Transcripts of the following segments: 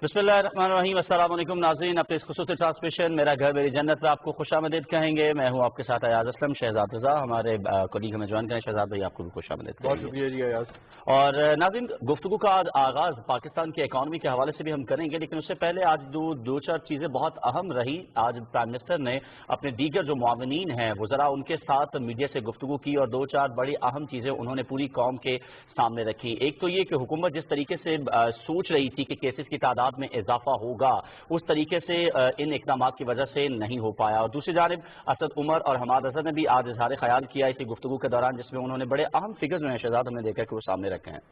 बिस्मिल्लाहिर्रहमानिर्रहीम। अस्सलाम वालेकुम नाज़रीन, अपने इस खुसूसी ट्रांसमिशन मेरा घर मेरी जन्नत में आपको खुशामदीद कहेंगे। मैं हूं आपके साथ अयाज असलम। शहजाद रज़ा हमारे कोलीग हमें ज्वाइन करें। शहजाद भाई आपको भी खुशामदीद कहेंगे। बहुत शुक्रिया जी अयाज। और नाज़रीन, गुफ्तगू का आगाज़ पाकिस्तान की इकॉनमी के हवाले से भी हम करेंगे, लेकिन उससे पहले आज दो चार चीज़ें बहुत अहम रही। आज प्राइम मिनिस्टर ने अपने दीगर जो मुआविनीन हैं वो ज़रा उनके साथ मीडिया से गुफ्तगू की और दो चार बड़ी अहम चीज़ें उन्होंने पूरी कौम के सामने रखी। एक तो ये कि हुकूमत जिस तरीके से सोच रही थी कि केसेस की तादाद में इजाफा होगा, उस तरीके से इन इकदाम की वजह से नहीं हो पाया। और दूसरी जानिब असद उमर और हमाद असद ने भी आज इजहार ख्याल किया इसी गुफ्तगू के दौरान, जिसमें उन्होंने बड़े अहम फिगर्स जो हैं शहजाद हमने देखा कि वो सामने रखे हैं।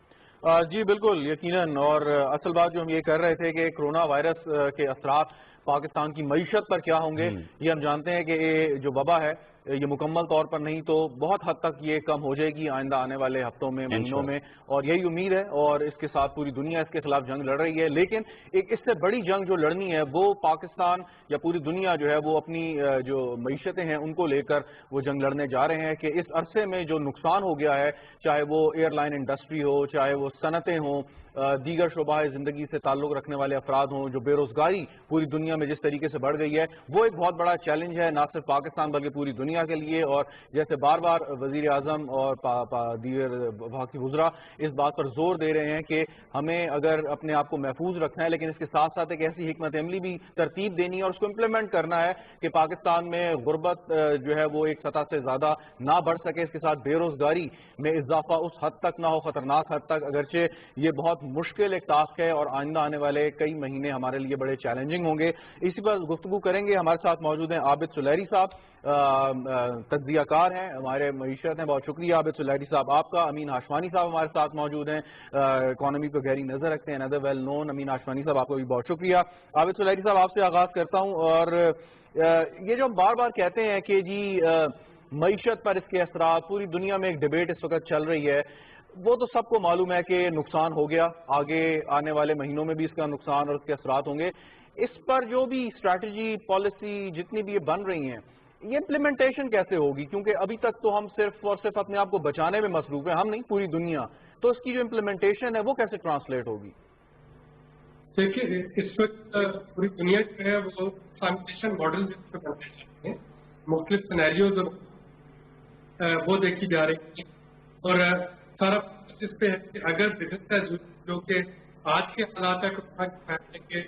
जी बिल्कुल, यकीनन। और असल बात जो हम ये कर रहे थे कि कोरोना वायरस के असरात पाकिस्तान की मईशत पर क्या होंगे। ये हम जानते हैं कि ये जो वबा है ये मुकम्मल तौर पर नहीं तो बहुत हद तक ये कम हो जाएगी आइंदा आने वाले हफ्तों में, महीनों में, और यही उम्मीद है। और इसके साथ पूरी दुनिया इसके खिलाफ जंग लड़ रही है, लेकिन एक इससे बड़ी जंग जो लड़नी है वो पाकिस्तान या पूरी दुनिया जो है वो अपनी जो मईशतें हैं उनको लेकर वो जंग लड़ने जा रहे हैं कि इस अरसे में जो नुकसान हो गया है, चाहे वो एयरलाइन इंडस्ट्री हो, चाहे वो सनतें हों, दीगर शोबाए ज़िंदगी से ताल्लुक़ रखने वाले अफराद हों, जो बेरोज़गारी पूरी दुनिया में जिस तरीके से बढ़ गई है वो एक बहुत बड़ा चैलेंज है, ना सिर्फ पाकिस्तान बल्कि पूरी दुनिया के लिए। और जैसे बार बार वज़ीर आज़म और दीगर वफाकी वज़रा इस बात पर जोर दे रहे हैं कि हमें अगर अपने आप को महफूज रखना है, लेकिन इसके साथ साथ एक ऐसी हिकमत अमली भी तरतीब देनी है और उसको इम्प्लीमेंट करना है कि पाकिस्तान में गुर्बत जो है वो एक सतह से ज़्यादा ना बढ़ सके। इसके साथ बेरोज़गारी में इजाफा उस हद तक ना हो, ख़तरनाक हद तक, अगरचे ये बहुत मुश्किल एक टास्क है और आइंदा आने वाले कई महीने हमारे लिए बड़े चैलेंजिंग होंगे। इसी पर गुफ्तगू करेंगे। हमारे साथ मौजूद हैं आबिद सुलैरी साहब, तज्जियाकार हैं, हमारे मईशत हैं। बहुत शुक्रिया आबिद सुलैरी साहब आपका। अमीन हाशवानी साहब हमारे साथ मौजूद हैं, इकोनॉमी को गहरी नजर रखते हैं, अनदर वेल नोन। अमीन हाशवानी साहब आपको भी बहुत शुक्रिया। आबिद सुलैरी साहब आपसे आगाज करता हूँ। और ये जो हम बार बार कहते हैं कि जी मईशत पर इसके असरात, पूरी दुनिया में एक डिबेट इस वक्त चल रही है, वो तो सबको मालूम है कि नुकसान हो गया, आगे आने वाले महीनों में भी इसका नुकसान और उसके असरात होंगे। इस पर जो भी स्ट्रैटेजी पॉलिसी जितनी भी ये बन रही हैं, ये इम्प्लीमेंटेशन कैसे होगी? क्योंकि अभी तक तो हम सिर्फ और सिर्फ अपने आप को बचाने में मसरूफ है, हम नहीं पूरी दुनिया। तो इसकी जो इम्प्लीमेंटेशन है वो कैसे ट्रांसलेट होगी? देखिए, इस वक्त पूरी दुनिया जो है वो ट्रांसलेशन मॉडल जिस पर बनते हैं, मुख्तलिफ सिनेरियोज वो देखी जा रही है। और सारा इस पे है कि अगर बिजनेस जो कि आज के हालात के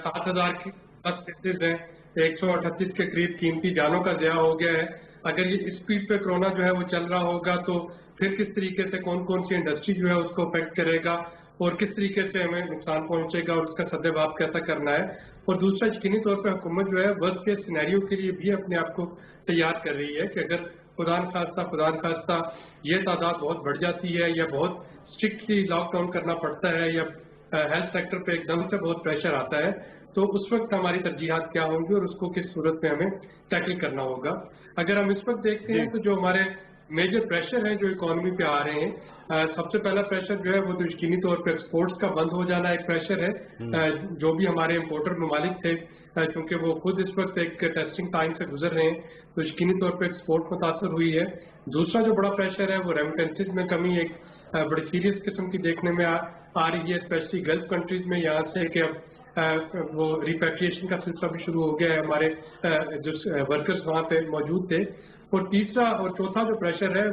7,000 की प्लस केसेज हैं, 138 के करीब कीमती जानों का ज़या हो गया है। अगर ये स्पीड पे कोरोना जो है वो चल रहा होगा तो फिर किस तरीके से कौन कौन सी इंडस्ट्री जो है उसको अफेक्ट करेगा और किस तरीके से हमें नुकसान पहुंचेगा और उसका सद्देबाब कैसा करना है। और दूसरा, यकीनी तौर पर हुकूमत जो है वर्स्ट केस सिनेरियो के लिए भी अपने आप को तैयार कर रही है कि अगर खुदा न खास्ता ये तादाद बहुत बढ़ जाती है या बहुत स्ट्रिक्टली लॉकडाउन करना पड़ता है या हेल्थ सेक्टर पे एकदम से बहुत प्रेशर आता है, तो उस वक्त हमारी तरजीहात क्या होंगी और उसको किस सूरत में हमें टैकल करना होगा। अगर हम इस वक्त देखते हैं तो जो हमारे मेजर प्रेशर हैं जो इकोनॉमी पे आ रहे हैं, सबसे पहला प्रेशर जो है वो तो यकीनी तौर पर एक्सपोर्ट्स का बंद हो जाना एक प्रेशर है। जो भी हमारे इम्पोर्टर ममालिक थे, क्योंकि वो खुद इस वक्त एक टेस्टिंग टाइम से गुजर रहे हैं, तो यकीनी तौर पर एक्सपोर्ट मुतासर हुई है। दूसरा जो बड़ा प्रेशर है वो रेमिटेंसेज में कमी एक बड़ी सीरियस किस्म की देखने में आ रही है, स्पेशली गल्फ कंट्रीज में। यहाँ से कि अब वो रिपैट्रिएशन का सिलसिला भी शुरू हो गया है, हमारे जो वर्कर्स वहाँ पे मौजूद थे। और तीसरा और चौथा जो प्रेशर है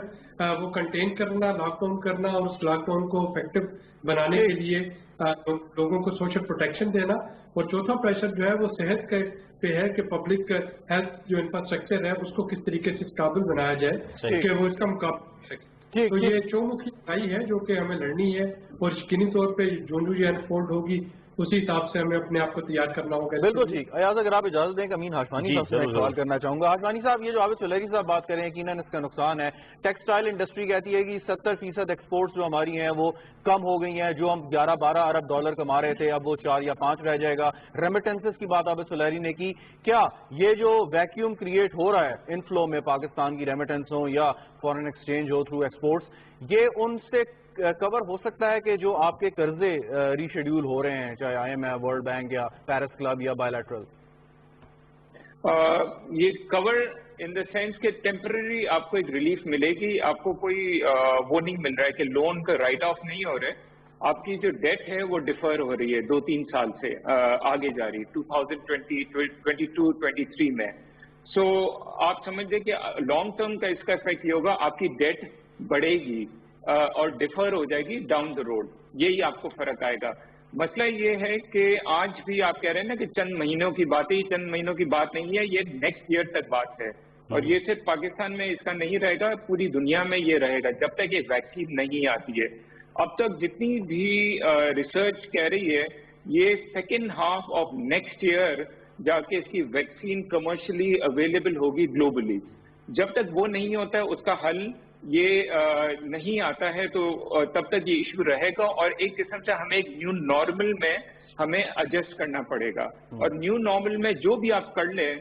वो कंटेन करना, लॉकडाउन करना और उस लॉकडाउन को इफेक्टिव बनाने के लिए लोगों को सोशल प्रोटेक्शन देना। और चौथा प्रेशर जो है वो सेहत के पे है कि पब्लिक हेल्थ जो इंफ्रास्ट्रक्चर है उसको किस तरीके से काबिल बनाया जाए कि वो इसका मुकाबला कर सके। तो ये चौमुखी लड़ाई है जो कि हमें लड़नी है और यकीनी तौर पे जो ये अनफोल्ड होगी उसी हिसाब से हमें अपने आप को तैयार करना होगा। बिल्कुल ठीक। अयाज, अगर आप इजाजत दें, अमीन हाशवानी साहब से मैं सवाल करना चाहूंगा। हाशवानी साहब, ये जो आबिद सुलैरी साहब बात करें यकीनन इसका नुकसान है। टेक्सटाइल इंडस्ट्री कहती है कि 70% एक्सपोर्ट्स जो हमारी हैं वो कम हो गई हैं। जो हम 11-12 अरब डॉलर कमा रहे थे अब वो 4 या 5 रह जाएगा। रेमिटेंसेस की बात आबिद सुलैरी ने की। क्या ये जो वैक्यूम क्रिएट हो रहा है इनफ्लो में, पाकिस्तान की रेमिटेंस हो या फॉरेन एक्सचेंज हो थ्रू एक्सपोर्ट्स, ये उनसे कवर हो सकता है कि जो आपके कर्जे रीशेड्यूल हो रहे हैं, चाहे IMF, वर्ल्ड बैंक या पेरिस क्लब या बायलैटरल? ये कवर इन द सेंस कि टेम्पररी आपको एक रिलीफ मिलेगी, आपको कोई वो नहीं मिल रहा है कि लोन का राइट ऑफ नहीं हो रहे, آپ کی جو ڈیٹ ہے وہ ڈیفر ہو رہی ہے 2-3 سال سے آگے جا رہی ہے 2022-23 میں. سو آپ سمجھ لیں کہ لانگ ٹرم کا اس کا افیکٹ یہ ہوگا آپ کی ڈیٹ بڑھے گی اور ڈیفر ہو جائے گی ڈاؤن دا روڈ. یہی آپ کو فرق آئے گا. مسئلہ یہ ہے کہ آج بھی آپ کہہ رہے ہیں نا کہ چند مہینوں کی بات ہے، یہ چند مہینوں کی بات نہیں ہے، یہ نیکسٹ ایئر تک بات ہے. اور یہ صرف پاکستان میں اس کا نہیں رہے گا، پوری دنیا میں یہ رہے گا جب تک یہ ویکسین نہیں آتی ہے. اب تک جتنی بھی ریسرچ کہہ رہی ہے یہ second half of next year جا کے اس کی ویکسین کمرشلی اویلیبل ہوگی گلوبلی. جب تک وہ نہیں ہوتا ہے اس کا حل یہ نہیں آتا ہے تو تب تک یہ ایشو رہے گا اور ایک قسم سے ہمیں ایک نیو نارمل میں ہمیں ایڈجسٹ کرنا پڑے گا. اور نیو نارمل میں جو بھی آپ کر لیں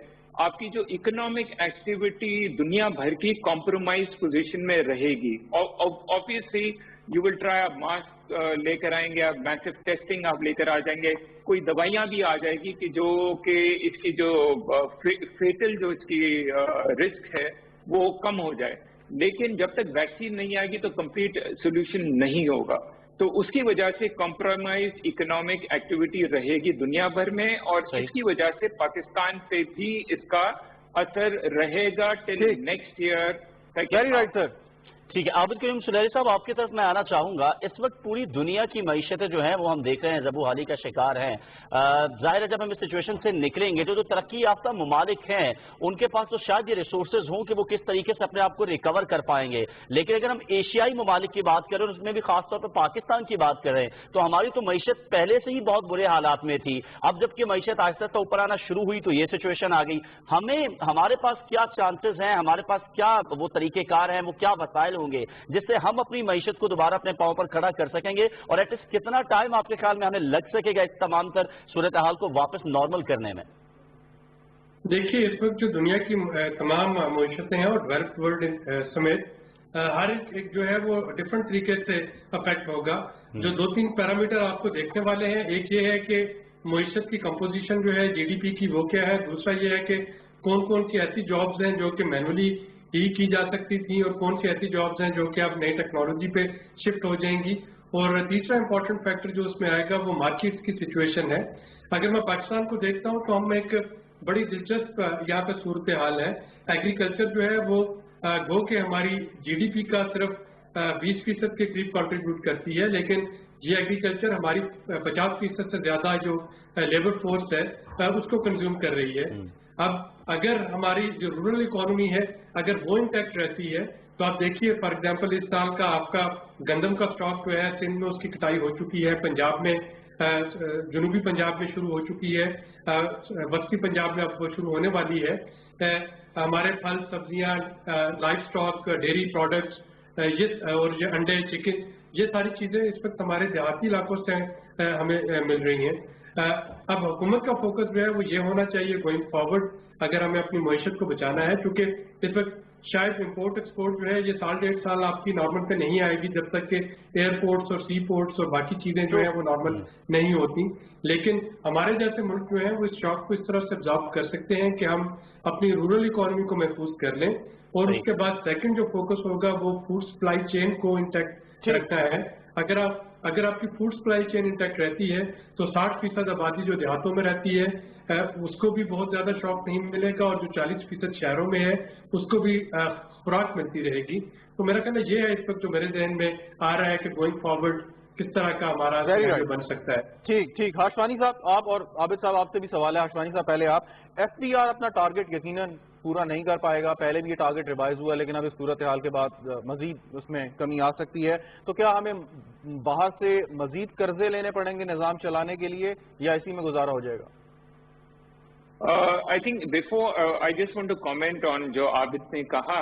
آپ کی جو اکنامک ایکٹیویٹی دنیا بھر کی کمپرومائز پوزیشن میں رہے گی. آبویسلی یو ول ٹرائی، آپ ماسک لے کر آئیں گے، آپ میسو ٹیسٹنگ آپ لے کر آ جائیں گے، کوئی دوائیاں بھی آ جائے گی کہ جو کہ اس کی جو فیٹل جو اس کی رسک ہے وہ کم ہو جائے. لیکن جب تک ویکسین نہیں آئے گی تو کمپلیٹ سولوشن نہیں ہوگا. تو اس کی وجہ سے کمپرومائز اکنامک ایکٹیویٹی رہے گی دنیا بھر میں اور اس کی وجہ سے پاکستان پہ بھی اس کا اثر رہے گا till next year. Very right sir. ٹھیک ہے عابد کریم سلیری صاحب، آپ کی طرف میں آنا چاہوں گا. اس وقت پوری دنیا کی معیشتیں جو ہیں وہ ہم دیکھ رہے ہیں زبو حالی کا شکار ہیں. ظاہر ہے جب ہم اس سچویشن سے نکلیں گے جو ترقی یافتہ ممالک ہیں ان کے پاس تو شاید یہ ریسورسز ہوں کہ وہ کس طریقے سے اپنے آپ کو ریکور کر پائیں گے. لیکن اگر ہم ایشیائی ممالک کی بات کریں اور اس میں بھی خاص طور پہ پاکستان کی بات کریں تو ہماری تو معیشت پہلے سے ہی بہت برے حالات میں تھی. اب جب کہ معیشت آہستہ آہستہ اوپر آنا شروع ہوئی تو یہ سچویشن آ گئی. ہمارے پاس کیا چانسز ہیں، ہمارے پاس کیا وہ طریقہ کار ہیں، وہ کیا وسائل ہوں گے جس سے ہم اپنی معیشت کو دوبارہ اپنے پاؤں پر کھڑا کر سکیں گے، اور ایٹ لیسٹ کتنا ٹائم آپ کے خیال میں ہمیں لگ سکے گا اس تمام تر صورتحال کو واپس نارمل کرنے میں؟ دیکھیے اس وقت جو دنیا کی تمام معیشتیں ہیں اور ڈیولپڈ ورلڈ سمیت ہر ایک جو ہے وہ ڈفرنٹ طریقے سے افیکٹ ہوگا. جو 2-3 پیرامیٹر آپ کو دیکھنے والے ہیں، ایک یہ ہے کہ معیشت کی کمپوزیشن جو ہے جی ڈی پی کی وہ کیا ہے. دوسرا یہ ہے کہ کون کون سی ایسی جابز ہیں جو کہ مینولی ہی کی جا سکتی تھیں اور کون سی ایسی جابز ہیں جو کہ اب نئی ٹیکنالوجی پہ شفٹ ہو جائیں گی. اور تیسرا امپورٹنٹ فیکٹر جو اس میں آئے گا وہ مارکیٹ کی سچویشن ہے. اگر میں پاکستان کو دیکھتا ہوں تو ہم ایک بڑی دلچسپ یہاں پہ صورتحال ہے. ایگریکلچر جو ہے وہ گو کہ ہماری جی ڈی پی کا صرف 20% کے قریب کنٹریبیوٹ کرتی ہے، لیکن یہ ایگریکلچر ہماری 50% سے زیادہ جو لیبر فورس ہے اس کو کنزیوم کر رہی ہے. اب اگر ہماری جو رورل اکانومی ہے اگر وہ انٹیکٹ رہتی ہے تو آپ دیکھیے فار ایگزامپل اس سال کا آپ کا گندم کا سٹاک جو ہے سندھ میں اس کی کٹائی ہو چکی ہے، پنجاب میں جنوبی پنجاب میں شروع ہو چکی ہے، وسطی پنجاب میں اب وہ شروع ہونے والی ہے. ہمارے پھل سبزیاں، لائف سٹاک، ڈیری پروڈکٹس اور یہ انڈے، چکن، یہ ساری چیزیں اس وقت ہمارے دیہاتی علاقوں سے ہمیں مل رہی ہیں. اب حکومت کا فوکس جو ہے وہ یہ ہونا چاہیے گوئنگ فارورڈ اگر ہمیں اپنی معیشت کو بچانا ہے، کیونکہ اس وقت شاید امپورٹ ایکسپورٹ جو ہے یہ 1.5 سال آپ کی نارمل پہ نہیں آئے گی جب تک کہ ایئرپورٹس اور سی پورٹس اور باقی چیزیں جو ہیں وہ نارمل نہیں ہوتی. لیکن ہمارے جیسے ملک جو ہیں وہ اس شاک کو اس طرح سے ابزارو کر سکتے ہیں کہ ہم اپنی رورل اکانومی کو محفوظ کر لیں. اور اس کے بعد سیکنڈ جو فوکس ہوگا وہ فوڈ سپلائی چین کو انٹیکٹ رکھنا ہے. اگر آپ کی فوڈ سپلائی چین انٹیکٹ رہتی ہے تو 60% آبادی جو دیہاتوں میں رہتی ہے اس کو بھی بہت زیادہ شوق نہیں ملے گا، اور جو 40% شہروں میں ہے اس کو بھی خوراک ملتی رہے گی. تو میرا کہنا یہ ہے اس وقت جو میرے ذہن میں آ رہا ہے کہ گوئنگ فارورڈ کس طرح کا ہمارا بن سکتا ہے. ٹھیک. ہاشمانی صاحب آپ اور عابد صاحب آپ سے بھی سوال ہے. ہاشمانی صاحب پہلے آپ، ایف پی آر اپنا ٹارگٹ یقیناً پورا نہیں کر پائے گا، پہلے بھی یہ ٹارگٹ ریوائز ہوا لیکن اب اس صورتحال کے بعد مزید اس میں کمی آ سکتی ہے. تو کیا ہمیں باہر سے مزید قرضے لینے پڑیں گے نظام چلانے کے لیے یا اسی میں گزارا ہو جائے گا؟ I think before I just want to comment on جو عابد نے کہا،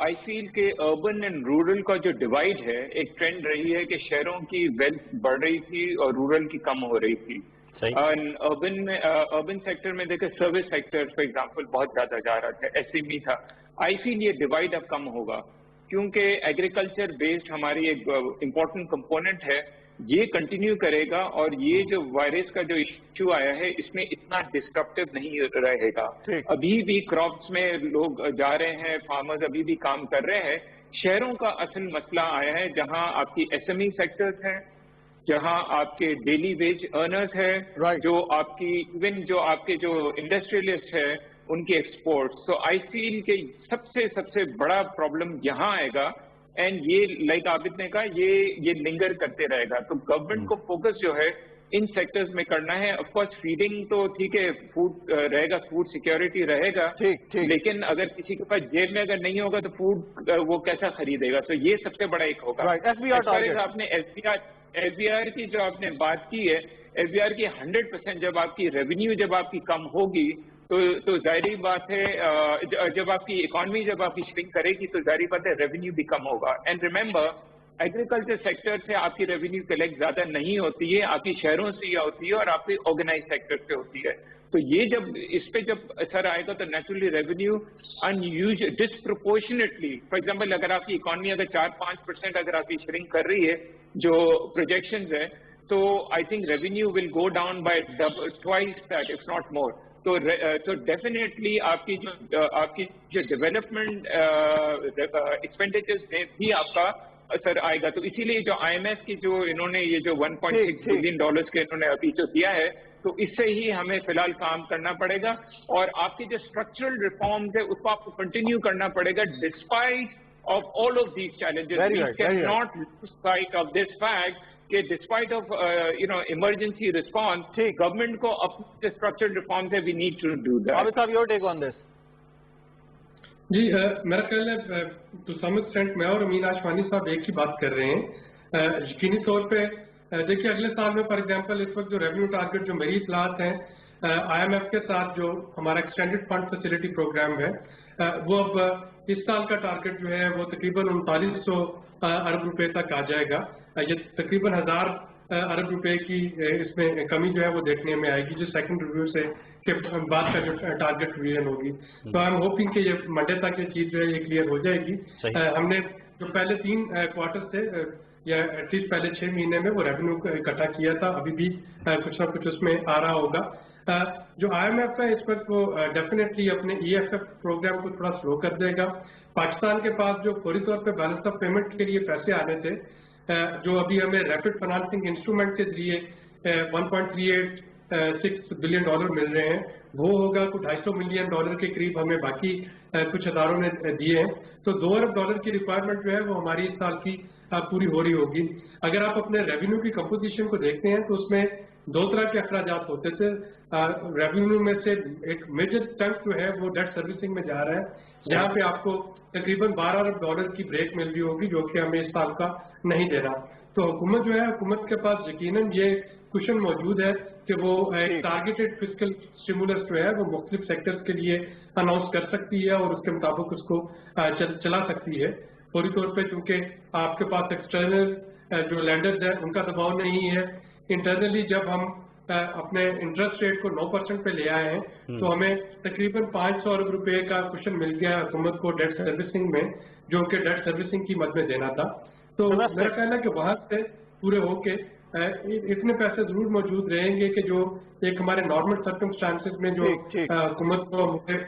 I feel کہ اربن اینڈ رورل کا جو ڈیوائڈ ہے ایک ٹرینڈ رہی ہے کہ شہروں کی ویلتھ بڑھ رہی تھی اور رورل کی کم ہو رہی تھی. اربن سیکٹر میں دیکھیں سروس سیکٹر فار ایگزامپل بہت زیادہ جا رہا تھا، ایس ایم ای تھا. آئی فیل یہ ڈیوائڈ اب کم ہوگا کیونکہ ایگریکلچر بیسڈ ہماری ایک امپورٹنٹ کمپوننٹ ہے، یہ کنٹینیو کرے گا اور یہ جو وائرس کا جو ایشو آیا ہے اس میں اتنا ڈسٹرپٹیو نہیں رہے گا. ابھی بھی کراپس میں لوگ جا رہے ہیں، فارمرز ابھی بھی کام کر رہے ہیں، شہروں کا اصل مسئلہ آیا ہے جہاں آپ کی SME سیکٹرز ہیں, جہاں آپ کے ڈیلی ویج ارنرز ہے, جو آپ کی ایون جو آپ کے جو انڈسٹریلسٹ ہے ان کے ایکسپورٹس. تو آئی فیل کہ سب سے بڑا پرابلم یہاں آئے گا, اینڈ یہ لائک عابد نے کہا یہ لنگر کرتے رہے گا. تو گورنمنٹ کو فوکس جو ہے ان سیکٹرز میں کرنا ہے. آف کورس فیڈنگ تو ٹھیک ہے, فوڈ رہے گا, فوڈ سیکیورٹی رہے گا, لیکن اگر کسی کے پاس جیب میں اگر نہیں ہوگا تو فوڈ وہ کیسا خریدے گا؟ تو یہ سب سے بڑا ایک ہوگا. آپ نے SBR کی جو آپ نے بات کی ہے, SBR کی 100% جب آپ کی ریونیو جب آپ کی کم ہوگی تو ظاہری بات ہے, جب آپ کی اکانومی جب آپ کی شرنک کرے گی تو ظاہری بات ہے ریونیو بھی کم ہوگا. اینڈ ریمبر ایگریکلچر سیکٹر سے آپ کی ریونیو کلیکٹ زیادہ نہیں ہوتی ہے, آپ کی شہروں سے یا ہوتی ہے اور آپ کی آرگنائز سیکٹر سے ہوتی ہے. تو یہ جب اس پہ جب اثر آئے گا تو نیچرلی ریونیو ڈسپروپورشنیٹلی, فار ایگزامپل اگر آپ کی اکانومی اگر 4-5% اگر آپ کی شرنک کر رہی ہے جو پروجیکشنز ہے, تو I think revenue will go down by twice that if not more. تو ڈیفینیٹلی آپ کی جو ڈیولپمنٹ ایکسپینڈیچرز میں بھی آپ کا اثر آئے گا. تو اسی لیے جو IMF کی جو انہوں نے یہ جو $1.6 بلین کے انہوں نے ابھی جو دیا ہے, تو اس سے ہی ہمیں فی الحال کام کرنا پڑے گا. اور آپ کی جو اسٹرکچرل ریفارمز ہے اس کو آپ کو کنٹینیو کرنا پڑے گا despite of all of these challenges. We can not lose sight of this fact کہ despite of emergency response, government کو اپنے اسٹرکچرل ریفارمز ہے, we need to do that. Abid صاحب, یور ٹیک آن دس. جی میرا خیال ہے ٹو سم ایکسٹینٹ میں اور امین آشوانی صاحب ایک ہی بات کر رہے ہیں. یقینی طور پہ دیکھیے اگلے سال میں فار ایگزامپل اس وقت جو ریونیو ٹارگیٹ جو میری اطلاعات ہیں IMF کے ساتھ جو ہمارا ایکسٹینڈڈ فنڈ فیسلٹی پروگرام ہے, وہ اب اس سال کا ٹارگیٹ جو ہے وہ تقریباً 3900 ارب روپے تک آ جائے گا. یہ تقریباً 1000 ارب روپے کی اس میں کمی جو ہے وہ دیکھنے میں آئے گی جو سیکنڈ ریویو سے کے بعد کا جو ٹارگیٹ ریویژن ہوگی. تو آئی ایم ہوپنگ کہ یہ منڈے تک یہ چیز جو ہے یہ کلیئر ہو جائے گی. ہم نے جو پہلے 3 کوارٹر سے یا ایٹ لیسٹ پہلے 6 مہینے میں وہ ریونیو اکٹھا کیا تھا, ابھی بھی کچھ نہ کچھ اس میں آ رہا ہوگا. جو IMF ہے اس وقت وہ ڈیفینیٹلی اپنے EFF پروگرام کو تھوڑا سلو کر دے گا. پاکستان کے پاس جو فوری طور پہ بیلنس آف پیمنٹ کے لیے پیسے آنے تھے, جو ابھی ہمیں ریپڈ فائنانسنگ انسٹرومنٹ کے ذریعے $1.386 بلین مل رہے ہیں, وہ ہوگا کچھ $250 ملین کے قریب ہمیں باقی کچھ اداروں نے دیے ہیں. تو $2 ارب کی ریکوائرمنٹ جو ہے وہ ہماری اس سال کی پوری ہو رہی ہوگی. اگر آپ اپنے ریونیو کی کمپوزیشن کو دیکھتے ہیں تو اس میں 2 طرح کے اخراجات ہوتے تھے. ریونیو میں سے ایک میجر چنک جو ہے وہ ڈیٹ سروسنگ میں جا رہا ہے, جہاں پہ آپ کو تقریباً $12 ارب کی بریک مل رہی ہوگی جو کہ ہمیں اس سال کا نہیں دے رہا. تو حکومت جو ہے, حکومت کے پاس یقیناً یہ کوشن موجود ہے کہ وہ ایک ٹارگیٹڈ فسکل اسٹیمولس جو ہے وہ مختلف سیکٹرز کے لیے اناؤنس کر سکتی ہے اور اس کے مطابق اس کو چلا سکتی ہے. فوری طور پہ چونکہ آپ کے پاس ایکسٹرنل جو لینڈرز ہیں ان کا دباؤ نہیں ہے. انٹرنلی جب ہم اپنے انٹرسٹ ریٹ کو 9% پہ لے آئے ہیں تو ہمیں تقریباً $500 ارب روپے کا کوشن مل گیا حکومت کو ڈیٹ سروسنگ میں, جو کہ ڈیٹ سروسنگ کی مد میں دینا تھا. تو میرا کہنا ہے کہ وہاں سے پورے ہو کے اتنے پیسے ضرور موجود رہیں گے کہ جو ایک ہمارے نارمل سرکمسٹانسز میں جو حکومت کو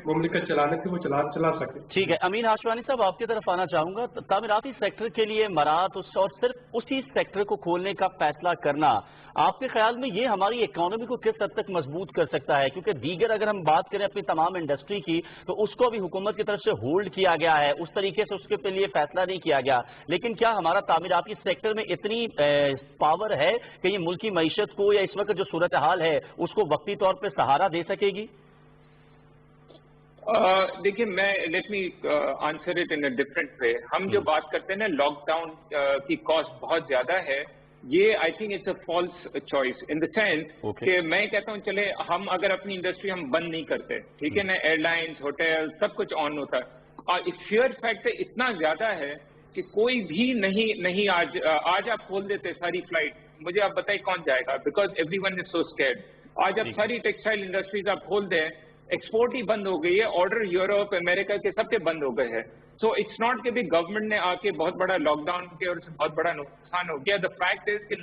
مملکت چلانے تھے وہ چلا سکے. ٹھیک ہے, امین آشوانی صاحب آپ کی طرف آنا چاہوں گا. تعمیراتی سیکٹر کے لیے مراعات اور صرف اسی سیکٹر کو کھولنے کا فیصلہ کرنا آپ کے خیال میں یہ ہماری اکانومی کو کس حد تک مضبوط کر سکتا ہے؟ کیونکہ دیگر اگر ہم بات کریں اپنی تمام انڈسٹری کی تو اس کو بھی حکومت کی طرف سے ہولڈ کیا گیا ہے, اس طریقے سے اس کے لیے فیصلہ نہیں کیا گیا. لیکن کیا ہمارا تعمیراتی سیکٹر میں اتنی پاور ہے کہ یہ ملکی معیشت کو یا اس وقت جو صورتحال ہے اس کو وقتی طور پہ سہارا دے سکے گی؟ دیکھیے میں let me answer it in a different way. ہم جو بات کرتے ہیں نا لاک ڈاؤن کی کاسٹ بہت زیادہ ہے, یہ I think it's a false choice in the sense کہ میں کہتا ہوں چلے ہم اگر اپنی انڈسٹری ہم بند نہیں کرتے, ٹھیک ہے نا, ایئر لائنس, ہوٹل سب کچھ آن ہوتا ہے. فیئر فیکٹر اتنا زیادہ ہے کہ کوئی بھی نہیں آج آپ کھول دیتے ساری فلائٹ, مجھے آپ بتائیں کون جائے گا, because every one is so scared. آج آپ ساری ٹیکسٹائل انڈسٹریز آپ کھول دیں, ایکسپورٹ ہی بند ہو گئی ہے, آرڈر یورپ امریکہ کے سب کے بند ہو گئے ہیں. سو اٹس ناٹ کہ بھی گورنمنٹ نے آ کے بہت بڑا لاک ڈاؤن کیا اور اس سے بہت بڑا نقصان ہو گیا. دا فیکٹ از کہ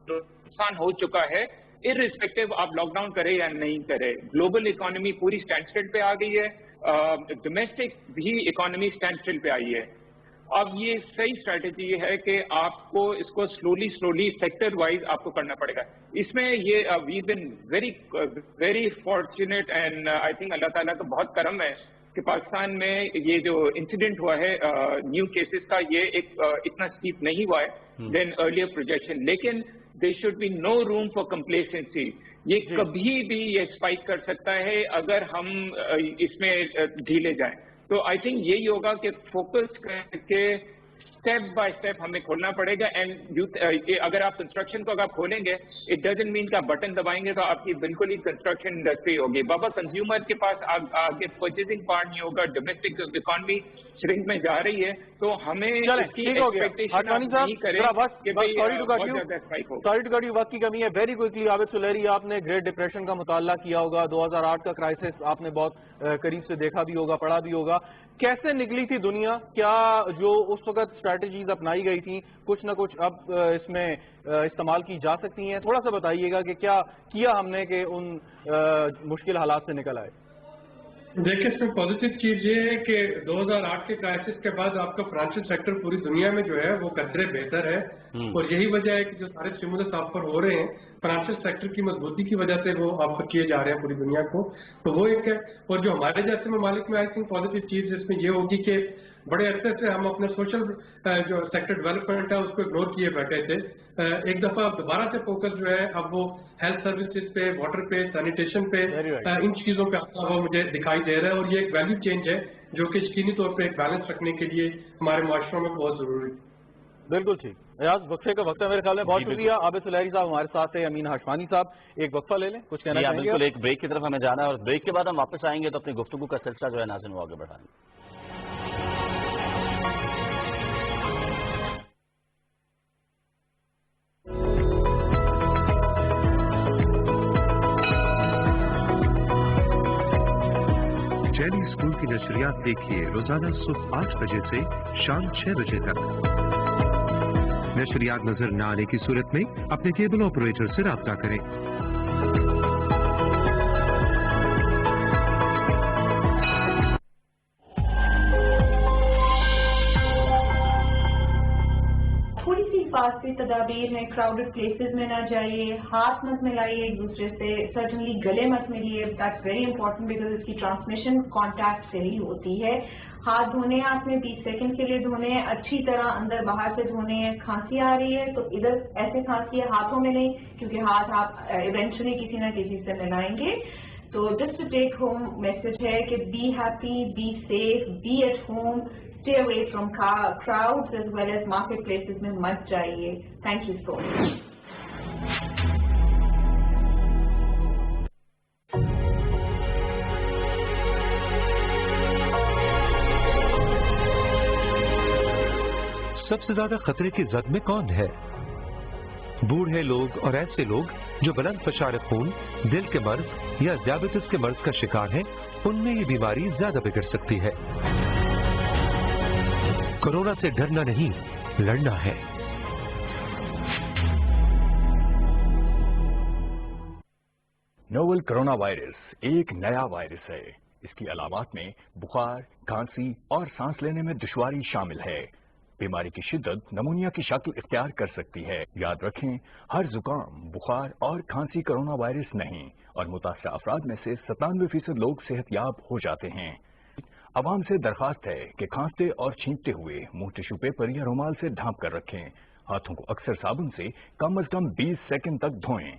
نقصان ہو چکا ہے, ارسپیکٹو آپ لاک ڈاؤن کرے یا نہیں کرے. گلوبل اکانومی پوری اسٹینڈ اسٹل پہ آ گئی ہے, ڈومیسٹک بھی اکانومی اسٹینڈ اسٹل پہ آئی ہے. अब ये सही स्ट्रैटेजी है कि आपको इसको स्लोली सेक्टर वाइज आपको करना पड़ेगा। इसमें ये we been very fortunate and I think अल्लाह ताला का बहुत करम है कि पाकिस्तान में ये जो इंसिडेंट हुआ है न्यू केसेस का, ये इतना स्टीप नहीं हुआ है देन अर्लियर प्रोजेक्शन, लेकिन there should be no room for complacency. ये कभी भी ये स्पाइक कर सकता है अगर हम इसमें ढीले जाएं। तो आई थिंक यही होगा कि फोकस करके स्टेप बाय स्टेप हमें खोलना पड़ेगा। एंड अगर आप कंस्ट्रक्शन को अगर खोलेंगे, इट डजंट मीन कि आप बटन दबाएंगे तो आपकी बिल्कुल ही कंस्ट्रक्शन इंडस्ट्री होगी। बाबा कंज्यूमर के पास आगे परचेजिंग पार्ट नहीं होगा, डोमेस्टिक इकोनॉमी श्रिंक में जा रही है, तो हमें इसकी एक्सपेक्टेशन नहीं करें कि भाई बहुत ज्यादा स्पाइक होगा। सॉरी टू कट यू, वक्त की कमी है। वेरी क्विकली आबिद सुलेरी, आपने ग्रेट डिप्रेशन का मुताला किया होगा, 2008 का क्राइसिस आपने बहुत करीब से देखा भी होगा, पढ़ा भी होगा। कैसे निकली थी दुनिया? क्या जो उस वक्त स्ट्रैटेजीज अपनाई गई थी कुछ ना कुछ अब इसमें इस्तेमाल की जा सकती हैं? थोड़ा सा बताइएगा कि क्या किया हमने कि उन मुश्किल हालात से निकल आए। देखिए, इसमें पॉजिटिव चीज ये है कि 2008 के क्राइसिस के बाद आपका फाइनेंशियल सेक्टर पूरी दुनिया में जो है वो कदरे बेहतर है, और यही वजह है कि जो सारे स्टिमुलस आप पर हो रहे हैं फाइनेंशियल सेक्टर की मजबूती की वजह से वो आप पर किए जा रहे हैं पूरी दुनिया को, तो वो एक है। और जो हमारे जैसे ममालिक में आई थिंक पॉजिटिव चीज इसमें ये होगी कि बड़े अरसे से हम अपने सोशल जो सेक्टर डेवलपमेंट है उसको इग्नोर किए बैठे थे। एक दफा दोबारा से फोकस जो है अब वो हेल्थ सर्विसेज पे, वाटर पे, सैनिटेशन पे, इन चीजों पे आता हुआ मुझे दिखाई दे रहा है, और ये एक वैल्यू चेंज है जो कि यकीनी तौर पे एक बैलेंस रखने के लिए हमारे माशरों में बहुत जरूरी है। बिल्कुल ठीक। अयाज, वक्फे का वक्त है मेरे ख्याल में। बहुत शुक्रिया। आबिद सुलेरी साहब हमारे साथ है, अमीन हाशमानी साहब। एक वक्फा ले लें, कुछ कहना चाहेंगे? बिल्कुल, एक ब्रेक की तरफ हमें जाना है और ब्रेक के बाद हम वापस आएंगे तो अपनी गुफ्तगू का सिलसिला जो है नाज़रीन वो आगे बढ़ाएंगे। चैनी स्कूल की नशरियात देखिए रोजाना सुबह 8 बजे से शाम 6 बजे तक। नशरियात नजर न आने की सूरत में अपने केबल ऑपरेटर से राब्ता करें। फास्टी तदाबीर में क्राउडेड प्लेसेस में ना जाइए, हाथ मत मिलाइए एक दूसरे से, सर्टनली गले मत मिलिए, दैट्स वेरी इंपॉर्टेंट बिकॉज इसकी ट्रांसमिशन कॉन्टैक्ट से ही होती है। हाथ धोने आपने 20 सेकंड के लिए धोने हैं, अच्छी तरह अंदर बाहर से धोने हैं। खांसी आ रही है तो इधर ऐसे खांसी है, हाथों में नहीं, क्योंकि हाथ आप इवेंचुअली किसी ना किसी से मिलाएंगे। तो just to take home message है कि be happy, be safe, be at home, stay away from crowds as well as marketplaces में मत जाइए। Thank you so much. सबसे ज्यादा खतरे की जद में कौन है? बूढ़े लोग और ऐसे लोग जो बुलंद फशार खून, दिल के मर्ज या डायबिटीज के मर्ज का शिकार हैं, उनमें ये बीमारी ज्यादा बिगड़ सकती है। कोरोना से डरना नहीं, लड़ना है। नोवेल कोरोना वायरस एक नया वायरस है। इसकी अलामात में बुखार, खांसी और सांस लेने में दुश्वारी शामिल है। बीमारी की शिद्दत नमूनिया की शक्ल इख्तियार कर सकती है। याद रखें, हर जुकाम, बुखार और खांसी कोरोना वायरस नहीं, और मुतासरा अफराद में से 97% लोग सेहतयाब हो जाते हैं। अवाम से दरखास्त है कि खांसते और छींकते हुए मुंह टिश्यू पेपर या रुमाल से ढांप कर रखें। हाथों को अक्सर साबुन से कम से कम 20 सेकंड तक धोएं।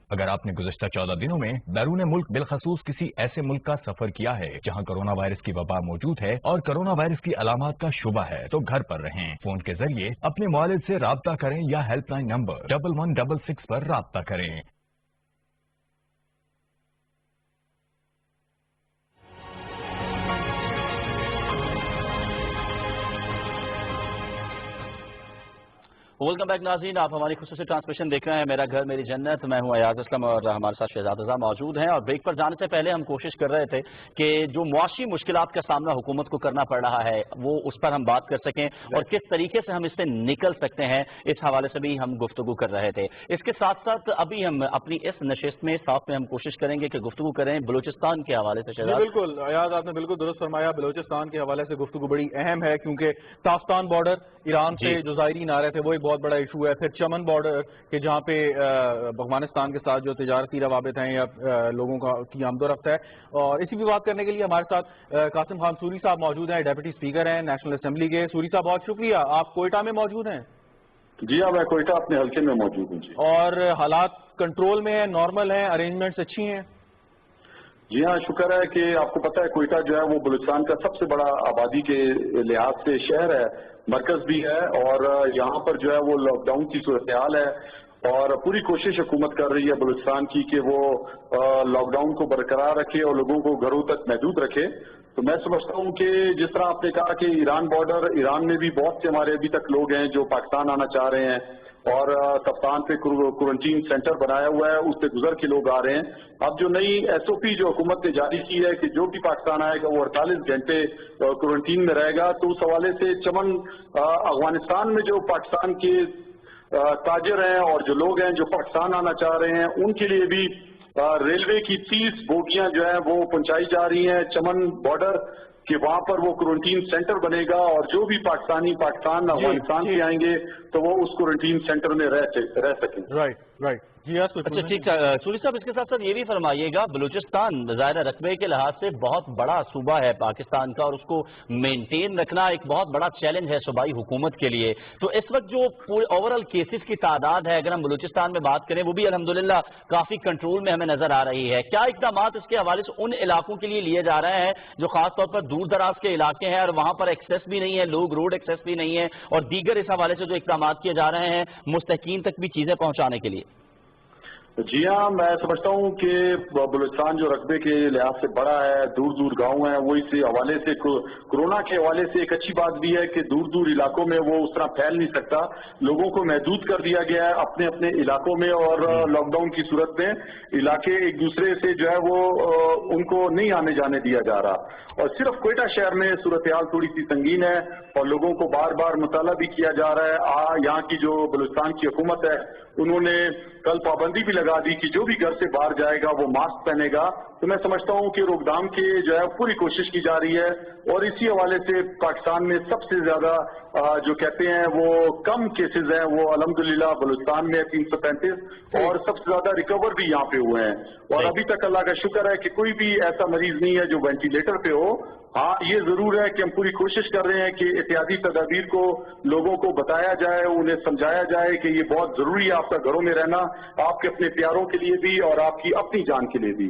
अगर आपने गुज़श्ता 14 दिनों में बैरून मुल्क बिलखसूस किसी ऐसे मुल्क का सफर किया है जहां कोरोना वायरस की वबा मौजूद है और कोरोना वायरस की अलामात का शुबा है, तो घर पर रहें। फोन के जरिए अपने वालिद से राब्ता करें या हेल्पलाइन नंबर 1166 पर राब्ता करें। वेलकम बैक नाज़रीन, आप हमारी खुसूसी ट्रांसमिशन देख रहे हैं मेरा घर मेरी जन्नत। मैं हूं अयाज असलम और हमारे साथ शहजाद रज़ा मौजूद हैं। और ब्रेक पर जाने से पहले हम कोशिश कर रहे थे कि जो मुआशी मुश्किलात का सामना हुकूमत को करना पड़ रहा है वो उस पर हम बात कर सकें और किस तरीके से हम इससे निकल सकते हैं, इस हवाले से भी हम गुफ्तगू कर रहे थे। इसके साथ साथ अभी हम अपनी इस नशिस्त में साथ में हम कोशिश करेंगे कि गुफ्तगू करें बलूचिस्तान के हवाले से। शहजाद बिल्कुल अयाज, आपने बिल्कुल दुरुस्त फरमाया। बलूचिस्तान के हवाले से गुफ्तगू बड़ी अहम है क्योंकि ताफ्तान बॉर्डर ईरान से जो ज़ायरीन आ रहे थे वो एक बहुत बड़ा इशू है। फिर चमन बॉर्डर के जहाँ पे अफगानिस्तान के साथ जो तिजारती रवाबित हैं या लोगों की आमदोरफ्त है। और इसी भी बात करने के लिए हमारे साथ कासिम खान सूरी साहब मौजूद हैं, डेप्यूटी स्पीकर हैं नेशनल असेंबली के। सूरी साहब बहुत शुक्रिया, आप कोयटा में मौजूद हैं? जी हाँ, मैं कोयटा अपने हल्के में मौजूद हूँ जी। और हालात कंट्रोल में है, नॉर्मल है, अरेंजमेंट्स अच्छी हैं? जी हाँ, शुक्र है कि आपको पता है कोयटा जो है वो बलूचिस्तान का सबसे बड़ा आबादी के लिहाज से शहर है, मरकज भी है। और यहाँ पर जो है वो लॉकडाउन की सूरत हाल है और पूरी कोशिश हुकूमत कर रही है बलूचिस्तान की कि वो लॉकडाउन को बरकरार रखे और लोगों को घरों तक महदूद रखे। तो मैं समझता हूँ कि जिस तरह आपने कहा कि ईरान बॉर्डर, ईरान में भी बहुत से हमारे अभी तक लोग हैं जो पाकिस्तान आना चाह रहे हैं और कप्तान पे क्वारंटीन सेंटर बनाया हुआ है, उससे गुजर के लोग आ रहे हैं। अब जो नई एसओपी जो हुकूमत ने जारी की है कि जो भी पाकिस्तान आएगा वो 48 घंटे क्वारंटीन में रहेगा, तो उस हवाले से चमन अफगानिस्तान में जो पाकिस्तान के ताजिर हैं और जो लोग हैं जो पाकिस्तान आना चाह रहे हैं उनके लिए भी रेलवे की 30 बोगियां जो है वो पहुंचाई जा रही हैं चमन बॉर्डर कि वहां पर वो क्वारंटीन सेंटर बनेगा और जो भी पाकिस्तान अफगानिस्तान से आएंगे तो वो उस क्वारंटीन सेंटर में रह सकें। राइट जी। अच्छा ठीक है सूरी साहब, इसके साथ साथ ये भी फरमाइएगा, बलूचिस्तान ज़ाहिर रकबे के लिहाज से बहुत बड़ा सूबा है पाकिस्तान का और उसको मेंटेन रखना एक बहुत बड़ा चैलेंज है सूबाई हुकूमत के लिए। तो इस वक्त जो पूरे ओवरऑल केसेस की तादाद है, अगर हम बलूचिस्तान में बात करें, वो भी अल्हम्दुलिल्लाह काफी कंट्रोल में हमें नजर आ रही है। क्या इकदाम इसके हवाले से उन इलाकों के लिए लिए जा रहे हैं जो खासतौर पर दूर दराज के इलाके हैं और वहां पर एक्सेस भी नहीं है, लोग रोड एक्सेस भी नहीं है, और दीगर इस हवाले से जो इकदाम किए जा रहे हैं मुस्तकीन तक भी चीजें पहुंचाने के लिए? जी हाँ, मैं समझता हूँ कि बलूचिस्तान जो रकबे के लिहाज से बड़ा है, दूर दूर गांव हैं, वो इस हवाले से कोरोना के हवाले से एक अच्छी बात भी है कि दूर दूर इलाकों में वो उस तरह फैल नहीं सकता। लोगों को महदूद कर दिया गया है अपने अपने इलाकों में और लॉकडाउन की सूरत में इलाके एक दूसरे से जो है वो उनको नहीं आने जाने दिया जा रहा। और सिर्फ कोयटा शहर में सूरत हाल थोड़ी सी संगीन है और लोगों को बार बार मुताला भी किया जा रहा है। यहाँ की जो बलूचिस्तान की हुकूमत है उन्होंने कल पाबंदी भी लगा दी कि जो भी घर से बाहर जाएगा वो मास्क पहनेगा। तो मैं समझता हूँ कि रोकथाम की जो है पूरी कोशिश की जा रही है और इसी हवाले से पाकिस्तान में सबसे ज्यादा जो कहते हैं वो कम केसेस हैं वो अल्हम्दुलिल्लाह बलूचिस्तान में 335 और सबसे ज्यादा रिकवर भी यहाँ पे हुए हैं। और अभी तक अल्लाह का शुक्र है कि कोई भी ऐसा मरीज नहीं है जो वेंटिलेटर पे हो। हाँ, ये जरूर है कि हम पूरी कोशिश कर रहे हैं कि एहतियाती तदाबीर को लोगों को बताया जाए, उन्हें समझाया जाए कि ये बहुत जरूरी है आपका घरों में रहना, आपके अपने प्यारों के लिए भी और आपकी अपनी जान के लिए भी।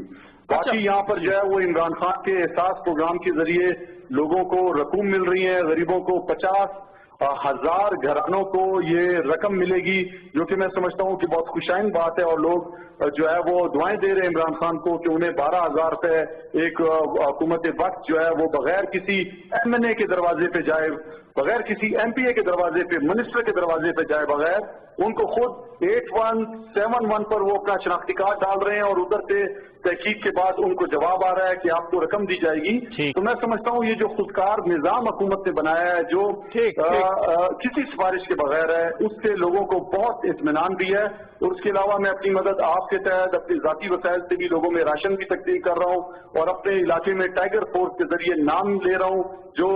बाकी यहाँ पर जो है वो इमरान खान के एहसास प्रोग्राम के जरिए लोगों को रकूम मिल रही है, गरीबों को 50,000 घरानों को ये रकम मिलेगी, जो कि मैं समझता हूँ कि बहुत खुशाइन बात है। और लोग जो है वो दुआएं दे रहे हैं इमरान खान को कि उन्हें 12,000 रुपए एक हुकूमत वक्त जो है वो बगैर किसी MNA के दरवाजे पे जाए, बगैर किसी MPA के दरवाजे पे, मिनिस्टर के दरवाजे पे जाए, बगैर उनको खुद 8171 पर वो अपना शनाख्ती कार्ड डाल रहे हैं और उधर से तहकीक के बाद उनको जवाब आ रहा है कि आपको रकम दी जाएगी। तो मैं समझता हूँ ये जो खुदकार निजाम हुकूमत ने बनाया है जो किसी सिफारिश के बगैर है, उससे लोगों को बहुत इत्मीनान भी है। और उसके अलावा मैं अपनी मदद आपके तहत अपने जाती वसाइल से भी लोगों में राशन भी तकसीम कर रहा हूँ और अपने इलाके में टाइगर फोर्स के जरिए नाम ले रहा हूँ जो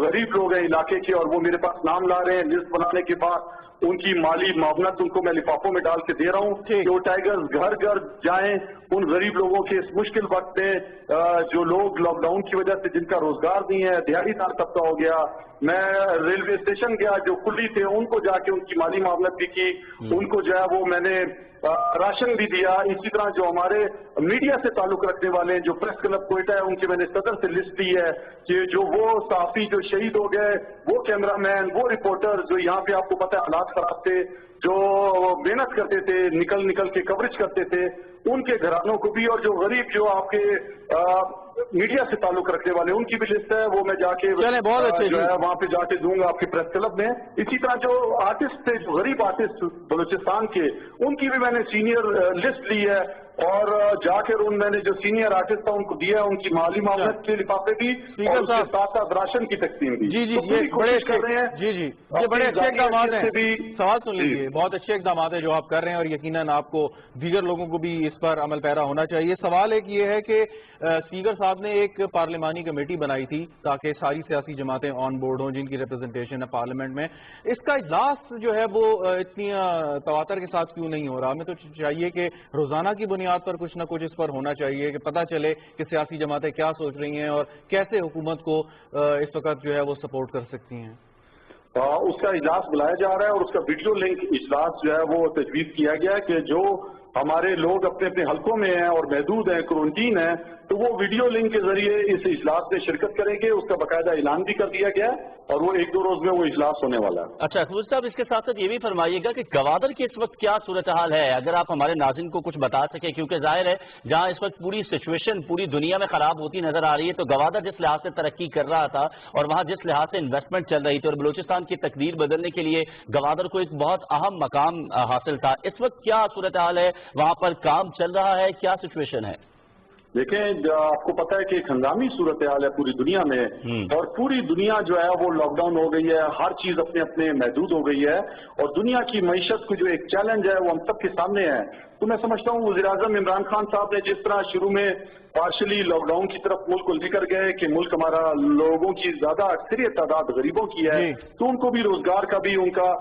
गरीब लोग हैं इलाके के, और वो मेरे पास नाम ला रहे हैं। लिस्ट बनाने के बाद उनकी माली मावनत उनको मैं लिफाफों में डाल के दे रहा हूँ कि वो टाइगर्स घर घर जाएं उन गरीब लोगों के इस मुश्किल वक्त में जो लोग लॉकडाउन की वजह से जिनका रोजगार नहीं है, दिहाड़ीदार तबका हो गया। मैं रेलवे स्टेशन गया, जो कुली थे उनको जाके उनकी माली मावनत भी की, उनको जो है वो मैंने राशन भी दिया। इसी तरह जो हमारे मीडिया से ताल्लुक रखने वाले हैं, जो प्रेस क्लब कोयटा है, उनकी मैंने सदर से लिस्ट ली है कि जो वो साफी जो शहीद हो गए, वो कैमरामैन, वो रिपोर्टर जो यहाँ पे आपको पता है हालात खराब थे, जो मेहनत करते थे, निकल निकल के कवरेज करते थे, उनके घरानों को भी, और जो गरीब जो आपके मीडिया से ताल्लुक रखने वाले उनकी भी लिस्ट है, वो मैं जाके बहुत अच्छे जो है वहाँ पे जाके दूंगा आपके प्रेस क्लब में। इसी तरह जो आर्टिस्ट थे, जो गरीब आर्टिस्ट बलूचिस्तान के, उनकी भी मैंने सीनियर लिस्ट ली है, और जाकर मैंने जो सीनियर आर्टिस्ट था उनको दिया, उनकी माली मामलत के लिफाफे भी और उसके साथ साथ राशन की तकसीम भी। जी जी, तो ये कोशिश कर रहे हैं। जी जी, ये बड़े अच्छे इकदाम हैं। सवाल सुन लीजिए, बहुत अच्छे इकदाम है जो आप कर रहे हैं, और यकीनन आपको दीगर लोगों को भी इस पर अमल पैरा होना चाहिए। सवाल एक ये है कि स्पीकर साहब ने एक पार्लिमानी कमेटी बनाई थी ताकि सारी सियासी जमातें ऑन बोर्ड हों जिनकी रिप्रेजेंटेशन है पार्लियामेंट में। इसका इजलास जो है वो इतनी तवातर के साथ क्यों नहीं हो रहा? हमें तो चाहिए कि रोजाना की बुनियाद पर कुछ ना कुछ इस पर होना चाहिए कि पता चले कि सियासी जमातें क्या सोच रही हैं और कैसे हुकूमत को इस वक्त जो है वो सपोर्ट कर सकती हैं। उसका इजलास बुलाया जा रहा है और उसका वीडियो लिंक इजलास जो है वो तजवीज़ किया गया है कि जो हमारे लोग अपने अपने हलकों में हैं और महदूद हैं, क्वारंटीन है, तो वो वीडियो लिंक के जरिए इस इजलास में शिरकत करेंगे। उसका बाकायदा ऐलान भी कर दिया गया और वो 1-2 रोज में वो इजलास होने वाला है। अच्छा खबूज साहब, इसके साथ साथ ये भी फरमाइएगा कि गवादर की इस वक्त क्या सूरत हाल है, अगर आप हमारे नाज़रीन को कुछ बता सके, क्योंकि जाहिर है जहां इस वक्त पूरी सिचुएशन पूरी दुनिया में खराब होती नजर आ रही है, तो गवादर जिस लिहाज से तरक्की कर रहा था और वहां जिस लिहाज से इन्वेस्टमेंट चल रही थी और बलूचिस्तान की तकदीर बदलने के लिए गवादर को एक बहुत अहम मकाम हासिल था, इस वक्त क्या सूरत हाल है, वहां पर काम चल रहा है, क्या सिचुएशन है? देखें, आपको पता है कि एक हंगामी सूरत हाल है पूरी दुनिया में, और पूरी दुनिया जो है वो लॉकडाउन हो गई है, हर चीज अपने अपने महदूद हो गई है, और दुनिया की मईशत को जो एक चैलेंज है वो हम सबके सामने है। तो मैं समझता हूँ वज़ीर-ए-आज़म इमरान खान साहब ने जिस तरह शुरू में पार्शली लॉकडाउन की तरफ मुल्क को लेकर गए कि मुल्क हमारा लोगों की ज्यादा अक्सरियत तादाद गरीबों की है, तो उनको भी रोजगार का भी उनका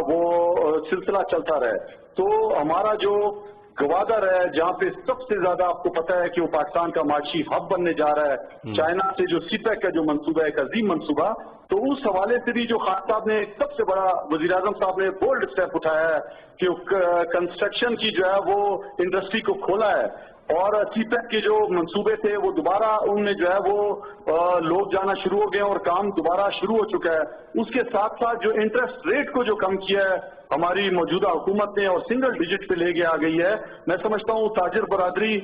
वो सिलसिला चलता रहे। तो हमारा जो गवादर है, जहाँ पे सबसे ज्यादा आपको पता है कि वो पाकिस्तान का माशी हब बनने जा रहा है, चाइना से जो सीपेक का जो मंसूबा है, एक अजीम मंसूबा, तो उस हवाले से भी जो खान साहब ने सबसे बड़ा वज़ीर-ए-आज़म साहब ने बोल्ड स्टेप उठाया है कि कंस्ट्रक्शन की जो है वो इंडस्ट्री को खोला है, और सीपेक के जो मंसूबे थे वो दोबारा उनमें जो है वो लोग जाना शुरू हो गए और काम दोबारा शुरू हो चुका है। उसके साथ साथ जो इंटरेस्ट रेट को जो कम किया है हमारी मौजूदा हुकूमत ने और सिंगल डिजिट पे लेके आ गई है। मैं समझता हूँ ताजिर बरादरी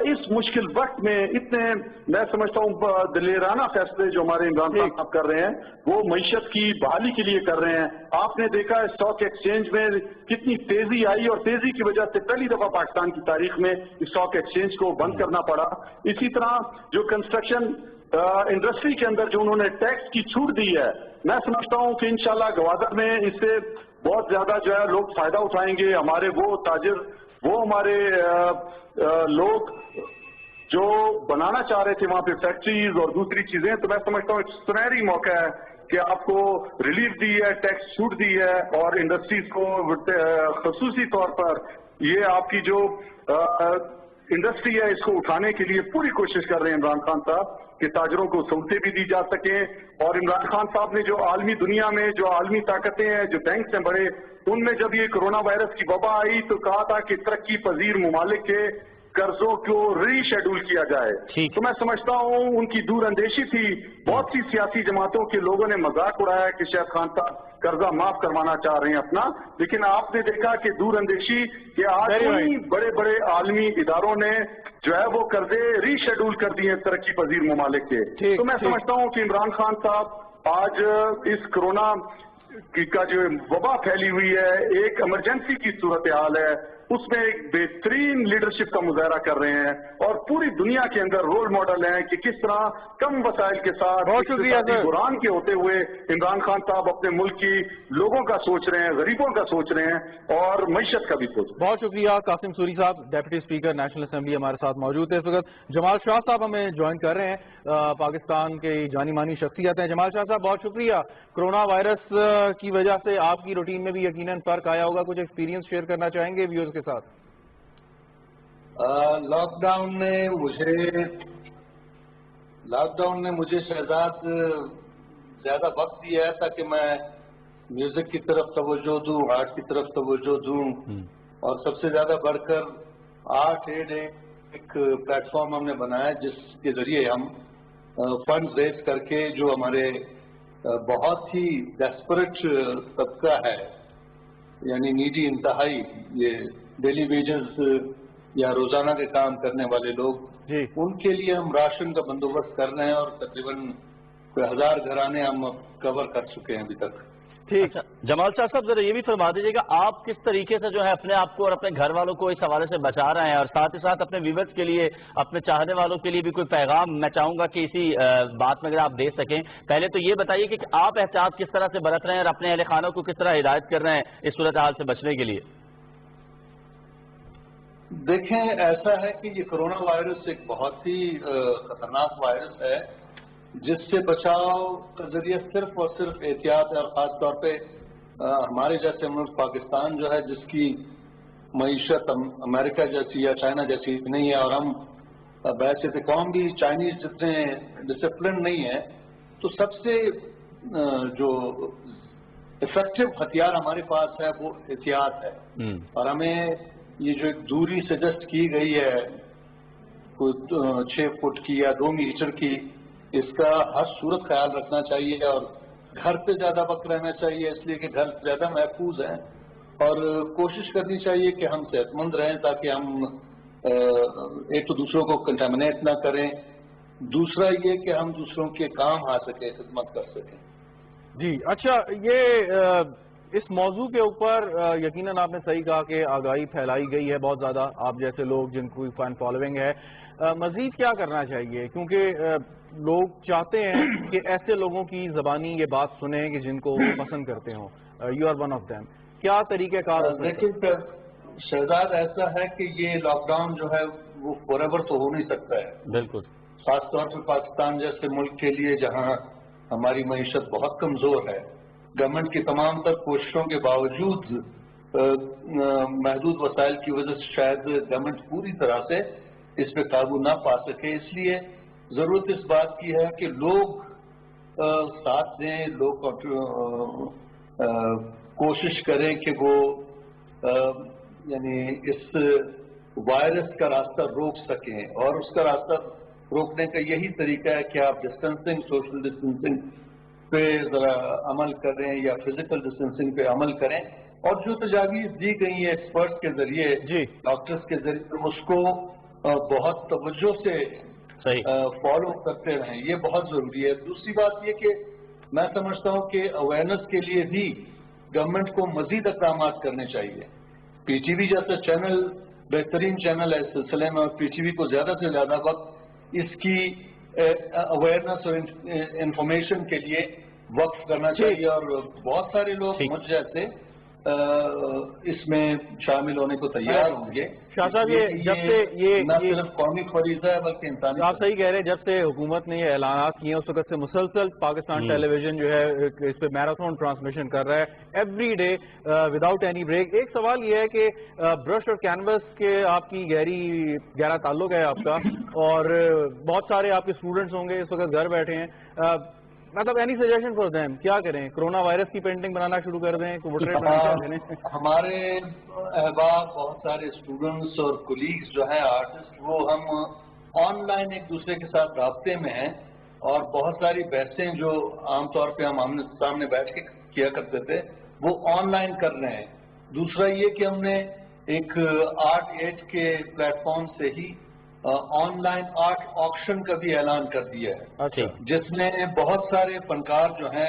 इस मुश्किल वक्त में इतने, मैं समझता हूँ दिलेराना फैसले जो हमारे इमरान खान साहब कर रहे हैं वो मईशत की बहाली के लिए कर रहे हैं। आपने देखा है स्टॉक एक्सचेंज में कितनी तेजी आई, और तेजी की वजह से पहली दफा पाकिस्तान की तारीख में स्टॉक एक्सचेंज को बंद करना पड़ा। इसी तरह जो कंस्ट्रक्शन इंडस्ट्री के अंदर जो उन्होंने टैक्स की छूट दी है, मैं समझता हूँ कि इंशाल्लाह गवादर में इससे बहुत ज्यादा जो है लोग फायदा उठाएंगे। हमारे वो ताजिर, वो हमारे लोग जो बनाना चाह रहे थे वहां पे फैक्ट्रीज और दूसरी चीजें, तो मैं समझता हूँ एक सुनहरी मौका है कि आपको रिलीफ दी है, टैक्स छूट दी है, और इंडस्ट्रीज को खसूसी तौर पर ये आपकी जो इंडस्ट्री है इसको उठाने के लिए पूरी कोशिश कर रहे हैं इमरान खान साहब कि ताजरों को सहूलतें भी दी जा सके। और इमरान खान साहब ने जो आलमी दुनिया में जो आलमी ताकतें हैं, जो बैंक हैं बड़े, उनमें जब ये कोरोना वायरस की वबा आई तो कहा था कि तरक्की पजीर मुमालिक के कर्जों को रीशेड्यूल किया जाए। तो मैं समझता हूँ उनकी दूरअंदेशी थी। बहुत सी सियासी जमातों के लोगों ने मजाक उड़ाया कि शायद खान साहब कर्जा माफ करवाना चाह रहे हैं अपना, लेकिन आपने देखा कि दूरअंदेशी के आज बड़े बड़े आलमी इदारों ने जो है वो कर्जे रीशेड्यूल कर दिए तरक्की पजीर मुमालिक के। तो मैं समझता हूँ कि इमरान खान साहब आज इस कोरोना का जो वबा फैली हुई है, एक इमरजेंसी की सूरत हाल है, उसमें एक बेहतरीन लीडरशिप का मुजाहरा कर रहे हैं और पूरी दुनिया के अंदर रोल मॉडल हैं कि किस तरह कम वसाइल के साथ बुरान के होते हुए इमरान खान साहब अपने मुल्क की लोगों का सोच रहे हैं, गरीबों का सोच रहे हैं और मईशत का भी सोच रहे हैं। बहुत शुक्रिया कासिम सूरी साहब, डेप्यूटी स्पीकर नेशनल असेंबली हमारे साथ मौजूद है। इस वक्त जमाल शाह साहब हमें ज्वाइन कर रहे हैं, पाकिस्तान के जानी मानी शख्सियत हैं। जमाल शाह साहब बहुत शुक्रिया। कोरोना वायरस की वजह से आपकी रूटीन में भी यकीनन फर्क आया होगा, कुछ एक्सपीरियंस शेयर करना चाहेंगे व्यूअर्स के साथ? लॉकडाउन ने मुझे शहजाद ज्यादा वक्त दिया है ताकि मैं म्यूजिक की तरफ तवज्जो दूं, आर्ट की तरफ तवज्जो दूं, और सबसे ज्यादा बढ़कर आर्ट एड एक प्लेटफॉर्म हमने बनाया जिसके जरिए हम फंड रेज करके जो हमारे बहुत ही डेस्परेट तबका है, यानी नीडी इंतहाई, ये डेली वेजेस یا روزانہ کے کام کرنے والے لوگ جی ان کے لیے ہم راشن کا بندوبست کر رہے ہیں اور تقریباً 1000 گھرانے ہم کور کر چکے ہیں ابھی تک. ٹھیک. جمال شاہ صاحب ذرا یہ بھی فرما دیجیے گا آپ کس طریقے سے جو ہے اپنے آپ کو اور اپنے گھر والوں کو اس حوالے سے بچا رہے ہیں اور ساتھ ہی ساتھ اپنے ویورز کے لیے اپنے چاہنے والوں کے لیے بھی کوئی پیغام میں چاہوں گا کہ اسی بات میں اگر آپ دے سکیں. پہلے تو یہ بتائیے کہ آپ احتیاط کس طرح سے برت رہے ہیں اور اپنے اہل خانوں کو کس طرح ہدایت کر رہے ہیں اس صورتحال سے بچنے کے لیے. دیکھیں ایسا ہے کہ یہ کرونا وائرس ایک بہت ہی خطرناک وائرس ہے جس سے بچاؤ کا ذریعہ صرف اور صرف احتیاط ہے. اور خاص طور پہ ہمارے جیسے ملک پاکستان جو ہے جس کی معیشت امریکہ جیسی یا چائنا جیسی نہیں ہے اور ہم ویسے تو قوم بھی چائنیز جتنے ڈسپلن نہیں ہے تو سب سے جو افیکٹو ہتھیار ہمارے پاس ہے وہ احتیاط ہے. اور ہمیں یہ جو ایک دوری سجسٹ کی گئی ہے کوئی 6 فٹ کی یا 2 میٹر کی اس کا ہر صورت خیال رکھنا چاہیے اور گھر پہ زیادہ وقت رہنا چاہیے اس لیے کہ گھر زیادہ محفوظ ہیں اور کوشش کرنی چاہیے کہ ہم صحت مند رہیں تاکہ ہم ایک تو دوسروں کو کنٹامنیٹ نہ کریں. دوسرا یہ کہ ہم دوسروں کے کام آ سکیں خدمت کر سکیں. جی اچھا یہ اس موضوع کے اوپر یقیناً آپ نے صحیح کہا کہ آگاہی پھیلائی گئی ہے بہت زیادہ آپ جیسے لوگ جن کو فین فالوئنگ ہے. مزید کیا کرنا چاہیے کیونکہ لوگ چاہتے ہیں کہ ایسے لوگوں کی زبانی یہ بات سنیں کہ جن کو وہ پسند کرتے ہوں. You are one of them. کیا طریقہ کار لیکن شہزاد ایسا ہے کہ یہ لاک ڈاؤن جو ہے وہ فور ایور تو ہو نہیں سکتا ہے. بالکل. خاص طور پہ پاکستان جیسے ملک کے لیے جہاں ہماری معیشت بہت کمزور ہے گورنمنٹ کی تمام تر کوششوں کے باوجود محدود وسائل کی وجہ سے شاید گورنمنٹ پوری طرح سے اس پہ قابو نہ پا سکے. اس لیے ضرورت اس بات کی ہے کہ لوگ ساتھ دیں لوگ کوشش کریں کہ وہ یعنی اس وائرس کا راستہ روک سکیں اور اس کا راستہ روکنے کا یہی طریقہ ہے کہ آپ ڈسٹینسنگ سوشل ڈسٹینسنگ پہ ذرا عمل کریں یا فزیکل ڈسٹینسنگ پہ عمل کریں اور جو تجاویز دی گئی ہیں ایکسپرٹ کے ذریعے ڈاکٹرز کے ذریعے اس کو بہت توجہ سے فالو کرتے رہیں. یہ بہت ضروری ہے. دوسری بات یہ کہ میں سمجھتا ہوں کہ اویئرنیس کے لیے بھی گورنمنٹ کو مزید اقدامات کرنے چاہیے. پی ٹی وی جیسا چینل بہترین چینل ہے اس سلسلے میں اور پی ٹی وی کو زیادہ سے زیادہ وقت اس کی اویئرنیس اور انفارمیشن کے لیے وقف کرنا چاہیے اور بہت سارے لوگ مجھ جیسے اس میں شامل ہونے کو تیار ہوں گے. شاہ صاحب جب سے یہ نہ صرف قومی فریضہ ہے بلکہ انسانی. آپ صحیح کہہ رہے ہیں جب سے حکومت نے یہ اعلانات کیے ہیں اس وقت سے مسلسل پاکستان ٹیلی ویژن جو ہے اس پہ میراتھن ٹرانسمیشن کر رہا ہے every day without any break. ایک سوال یہ ہے کہ برش اور کینوس کے آپ کی گہرا تعلق ہے آپ کا اور بہت سارے آپ کے اسٹوڈنٹس ہوں گے اس وقت گھر بیٹھے ہیں. مطلب اینی سجیشن فار دیم کیا کریں؟ کرونا وائرس کی پینٹنگ بنانا شروع کر دیں؟ ہمارے احباب بہت سارے اسٹوڈنٹس اور کولیگز جو ہیں آرٹسٹ وہ ہم آن لائن ایک دوسرے کے ساتھ رابطے میں ہیں اور بہت ساری بحثیں جو عام طور پہ ہم آمنے سامنے بیٹھ کے کیا کرتے تھے وہ آن لائن کر رہے ہیں. دوسرا یہ کہ ہم نے ایک آرٹ ایڈ کے پلیٹ فارم سے ہی آن لائن آرٹ آکشن کا بھی اعلان کر دیا ہے جس میں بہت سارے فنکار جو ہیں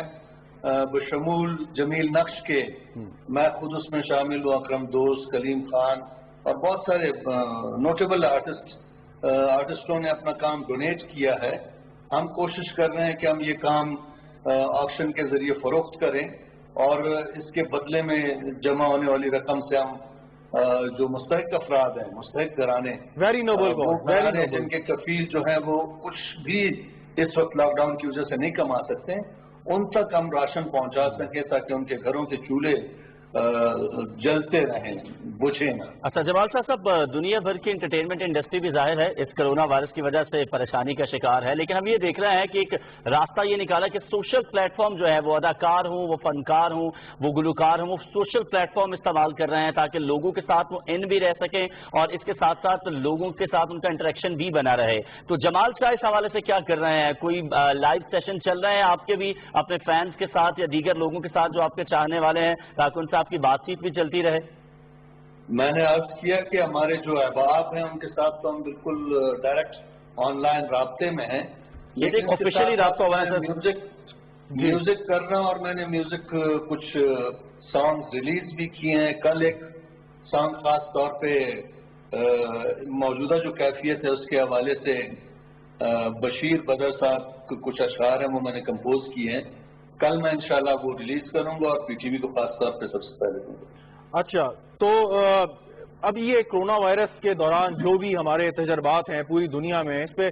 بشمول جمیل نقش کے میں خود اس میں شامل ہوں اکرم دوست کلیم خان اور بہت سارے نوٹیبل آرٹسٹوں نے اپنا کام ڈونیٹ کیا ہے. ہم کوشش کر رہے ہیں کہ ہم یہ کام آکشن کے ذریعے فروخت کریں اور اس کے بدلے میں جمع ہونے والی رقم سے ہم جو مستحق افراد ہیں مستحق گھرانے جن کے کفیل جو ہیں وہ کچھ بھی اس وقت لاک ڈاؤن کی وجہ سے نہیں کما سکتے ان تک ہم راشن پہنچا سکیں تاکہ ان کے گھروں کے چولہے جلتے رہیں بجھیں نہ. اچھا جمال صاحب دنیا بھر کی انٹرٹینمنٹ انڈسٹری بھی ظاہر ہے اس کرونا وائرس کی وجہ سے پریشانی کا شکار ہے لیکن ہم یہ دیکھ رہے ہیں کہ ایک راستہ یہ نکالا کہ سوشل پلیٹ فارم جو ہے وہ اداکار ہوں وہ فنکار ہوں وہ گلوکار ہوں وہ سوشل پلیٹ فارم استعمال کر رہے ہیں تاکہ لوگوں کے ساتھ وہ ان بھی رہ سکیں اور اس کے ساتھ ساتھ لوگوں کے ساتھ ان کا انٹریکشن بھی بنا رہے. تو جمال صاحب اس حوالے سے کیا کر رہے ہیں؟ کوئی لائیو سیشن چل رہے ہیں آپ کے بھی اپنے فینس کے ساتھ یا دیگر لوگوں کے ساتھ جو آپ کے چاہنے والے ہیں تاکہ ان سے آپ کی بات چیت بھی چلتی رہے؟ میں نے عرض کیا کہ ہمارے جو احباب ہیں ان کے ساتھ تو ہم بالکل ڈائریکٹ آن لائن رابطے میں ہیں، لیکن آفیشلی رابطہ ہوا ہے سر؟ میوزک کر رہا ہوں، اور میں نے میوزک کچھ سانگ ریلیز بھی کیے ہیں. کل ایک سانگ خاص طور پہ موجودہ جو کیفیت ہے اس کے حوالے سے بشیر بدر صاحب کے کچھ اشعار ہیں وہ میں نے کمپوز کیے ہیں. کل میں انشاءاللہ وہ ریلیز کروں گا اور پی ٹی وی کو خاص طور پہ سب سے پہلے دوں گا. اچھا، تو اب یہ کرونا وائرس کے دوران جو بھی ہمارے تجربات ہیں پوری دنیا میں، اس پہ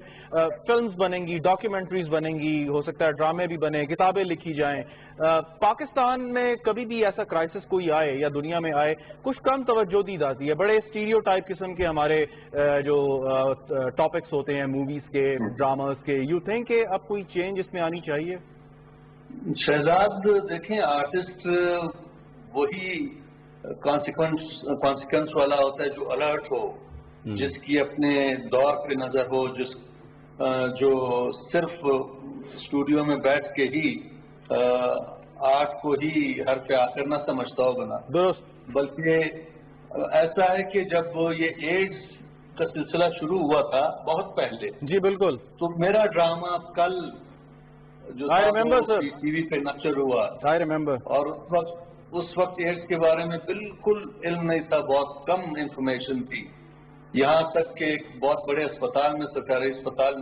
فلمز بنیں گی، ڈاکیومنٹریز بنیں گی، ہو سکتا ہے ڈرامے بھی بنے، کتابیں لکھی جائیں. پاکستان میں کبھی بھی ایسا کرائسس کوئی آئے یا دنیا میں آئے، کچھ کم توجہ دی جاتی ہے. بڑے اسٹیریو ٹائپ قسم کے ہمارے جو ٹاپکس ہوتے ہیں موویز کے، ڈراماز کے. یو تھنک کہ اب کوئی چینج اس میں آنی چاہیے؟ شہزاد دیکھیں، آرٹسٹ وہی کانسیکوینس والا ہوتا ہے جو الرٹ ہو، جس کی اپنے دور پہ نظر ہو، جو صرف اسٹوڈیو میں بیٹھ کے ہی آرٹ کو ہی حرف آخر نہ سمجھتا ہو بنا. درست. بلکہ ایسا ہے کہ جب یہ ایڈز کا سلسلہ شروع ہوا تھا بہت پہلے، جی بالکل، تو میرا ڈرامہ کل جو ٹی وی پہ نشر ہوا، اور اس وقت ایڈز کے بارے میں بالکل علم نہیں تھا، بہت کم انفارمیشن تھی. یہاں تک کہ ایک بہت بڑے اسپتال میں، سرکاری اسپتال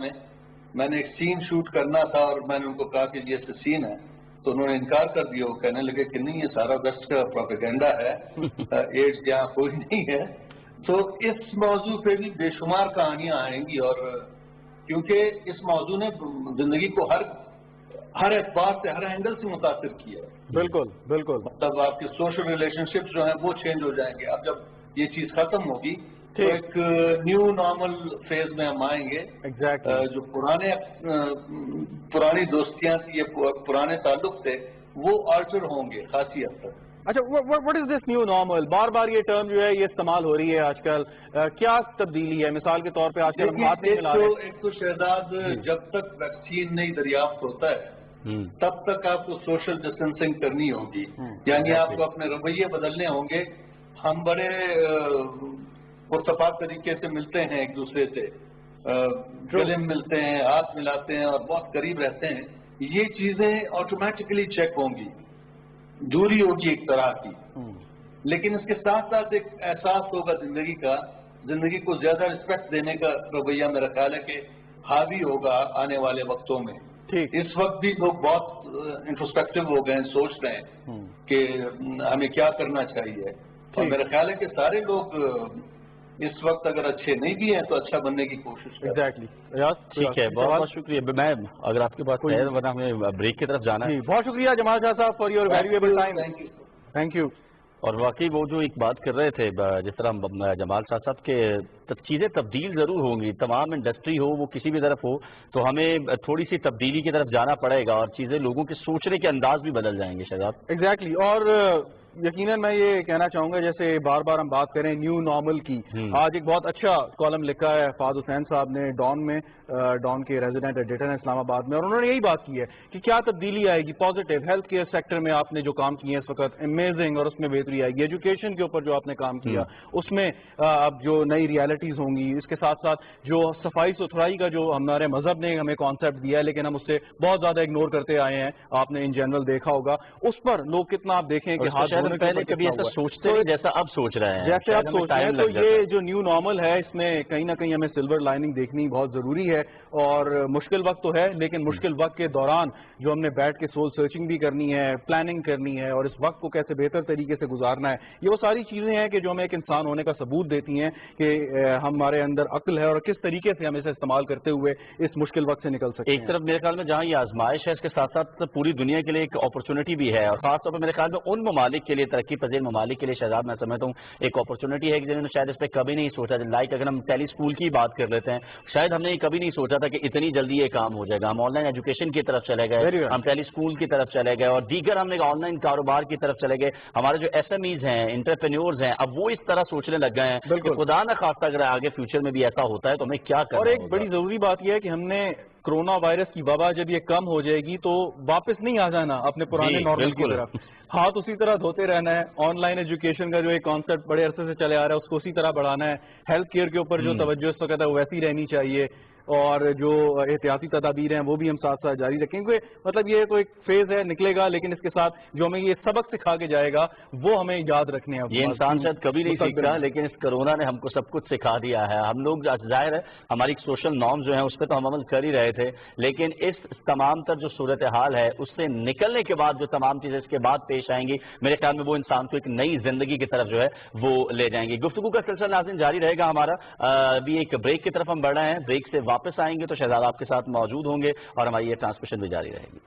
میں نے ایک سین شوٹ کرنا تھا، اور میں نے ان کو کہا کہ یہ ایسے سین ہے، تو انہوں نے انکار کر دیا. وہ کہنے لگے کہ نہیں، یہ سارا ویسٹ کا پروپیگنڈا ہے، ایڈز یہاں کوئی نہیں ہے. تو اس موضوع پہ بھی بے شمار کہانیاں آئیں گی، اور کیونکہ اس موضوع نے زندگی کو ہر اعتبار سے، ہر اینگل سے متاثر کیا ہے. بالکل بالکل. مطلب آپ کے سوشل ریلیشن شپس جو ہیں وہ چینج ہو جائیں گے. اب جب یہ چیز ختم ہوگی تو ایک نیو نارمل فیز میں ہم آئیں گے. جو پرانی دوستیاں تھی، پرانے تعلق تھے، وہ آلٹر ہوں گے خاصی حد تک. اچھا، what is this new normal؟ بار بار یہ ٹرم جو ہے یہ استعمال ہو رہی ہے آج کل. کیا تبدیلی ہے؟ مثال کے طور پہ آج کل ہم ہاتھ نہیں ملا رہے. ایک تو شہزاد، جب تک ویکسین نہیں دریافت ہوتا ہے تب تک آپ کو سوشل ڈسٹینسنگ کرنی ہوگی، یعنی آپ کو اپنے رویے بدلنے ہوں گے. ہم بڑے پرتفاق طریقے سے ملتے ہیں ایک دوسرے سے، گلے ملتے ہیں، ہاتھ ملاتے ہیں اور بہت قریب رہتے ہیں. یہ چیزیں آٹومیٹکلی چیک ہوں گی، دوری ہوگی ایک طرح کی. لیکن اس کے ساتھ ساتھ ایک احساس ہوگا زندگی کا، زندگی کو زیادہ رسپیکٹ دینے کا رویہ میرا خیال ہے کہ حاوی ہوگا آنے والے وقتوں میں. اس وقت بھی لوگ بہت انٹروسپیکٹو ہو گئے ہیں، سوچ رہے ہیں کہ ہمیں کیا کرنا چاہیے. اور میرا خیال ہے کہ سارے لوگ اس وقت اگر اچھے نہیں بھی ہیں تو اچھا بننے کی کوشش کریں. ٹھیک ہے، بہت بہت شکریہ. میں اگر آپ کی بات ہے ورنہ ہمیں بریک کی طرف جانا ہے. بہت شکریہ جمال شاہ صاحب for your valuable time. Thank you. اور واقعی وہ جو ایک بات کر رہے تھے، جس طرح جمال شاہ صاحب کے چیزیں تبدیل ضرور ہوں گی، تمام انڈسٹری ہو وہ کسی بھی طرف ہو تو ہمیں تھوڑی سی تبدیلی کی طرف جانا پڑے گا، اور چیزیں لوگوں کے سوچنے کے انداز بھی بدل جائیں گے شہزاد. ایگزیکٹلی. اور یقیناً میں یہ کہنا چاہوں گا، جیسے بار بار ہم بات کریں نیو نارمل کی، آج ایک بہت اچھا کالم لکھا ہے فہد حسین صاحب نے ڈان کے ریزیڈنٹ ایڈیٹر ہیں اسلام آباد میں، اور انہوں نے یہی بات کی ہے کہ کیا تبدیلی آئے گی. پازیٹیو ہیلتھ کیئر سیکٹر میں آپ نے جو کام کیے ہیں اس وقت امیزنگ، اور اس میں بہتری آئے گی. ایجوکیشن کے اوپر جو آپ نے کام کیا اس میں اب جو نئی ریالٹیز ہوں گی. اس کے ساتھ ساتھ جو صفائی ستھرائی کا جو ہمارے مذہب نے ہمیں کانسیپٹ دیا ہے لیکن ہم اس سے بہت زیادہ اگنور کرتے آئے ہیں، آپ نے ان جنرل دیکھا ہوگا. اس پر لوگ کتنا آپ دیکھیں کہ ہاتھ پہلے کبھی ایسا سوچتے ہیں جیسا اب سوچ رہے ہیں، جیسے اب سوچ رہے ہیں. تو یہ جو نیو نارمل ہے اس میں کہیں نہ کہیں ہمیں سلور لائننگ دیکھنی بہت ضروری ہے. اور مشکل وقت تو ہے، لیکن مشکل وقت کے دوران جو ہم نے بیٹھ کے سول سرچنگ بھی کرنی ہے، پلاننگ کرنی ہے، اور اس وقت کو کیسے بہتر طریقے سے گزارنا ہے، یہ وہ ساری چیزیں ہیں کہ جو ہمیں ایک انسان ہونے کا ثبوت دیتی ہیں کہ ہمارے اندر عقل ہے اور کس طریقے سے ہم اسے استعمال کرتے ہوئے اس مشکل وقت سے نکل سکتے ہیں. ایک طرف میرے خیال میں جہاں یہ آزمائش ہے، اس کے ساتھ ساتھ پوری دنیا کے لیے ایک اپرچونٹی بھی ہے، اور خاص طور پر میرے خیال میں ان ممالک کے لیے، ترقی پذیر ممالک کے لیے شہزاد میں سمجھتا ہوں ایک اپرچونٹی ہے کہ جنہوں نے شاید اس پہ کبھی نہیں سوچا. لائک اگر ہم ٹیلی اسکول کی بات کر لیتے ہیں، شاید ہم نے یہ کبھی نہیں سوچا تھا کہ اتنی جلدی یہ کام ہو جائے گا. ہم آن لائن ایجوکیشن کی طرف چلے گئے، ہم ٹیلی اسکول کی طرف چلے گئے، اور دیگر ہم نے آن لائن کاروبار کی طرف چلے گئے. ہمارے جو ایس ایم ایز ہیں، انٹرپرینیورز ہیں، اب وہ اس طرح سوچنے لگ گئے ہیں کہ خدا نہ خواستہ اگر آگے فیوچر میں بھی ایسا ہوتا ہے تو ہمیں کیا کرنا. اور ایک بڑی ضروری بات یہ ہے کہ ہم نے کرونا وائرس کی وبا جب یہ کم ہو جائے گی تو واپس نہیں آ جانا اپنے پرانے نارمل کی طرف. ہاتھ اسی طرح دھوتے رہنا ہے. آن لائن ایجوکیشن کا جو ایک کانسیپٹ بڑے عرصے سے چلے آ رہا ہے اس کو اسی طرح بڑھانا ہے. ہیلتھ کیئر کے اوپر جو توجہ اس وقت ہے وہ ویسی رہنی چاہیے, اور جو احتیاطی تدابیر ہیں وہ بھی ہم ساتھ ساتھ جاری رکھیں گے. مطلب یہ تو ایک فیز ہے, نکلے گا, لیکن اس کے ساتھ جو ہمیں یہ سبق سکھا کے جائے گا وہ ہمیں یاد رکھنے ہیں. یہ انسان شاید کبھی نہیں سیکھتا, لیکن اس کرونا نے ہم کو سب کچھ سکھا دیا ہے. ہم لوگ ظاہر ہے ہماری سوشل نارمز جو ہیں اس پہ تو ہم عمل کر ہی رہے تھے, لیکن اس تمام تر جو صورتحال ہے اس سے نکلنے کے بعد جو تمام چیزیں اس کے بعد پیش آئیں گی, میرے خیال میں وہ انسان کو ایک نئی زندگی کی طرف جو ہے وہ لے جائیں گی. گفتگو کا سلسلہ ناظرین جاری رہے گا ہمارا. ابھی ایک بریک کی طرف ہم بڑھ رہے ہیں, بریک سے واپس آئیں گے تو شہزاد آپ کے ساتھ موجود ہوں گے اور ہماری یہ ٹرانسمیشن بھی جاری رہے گی.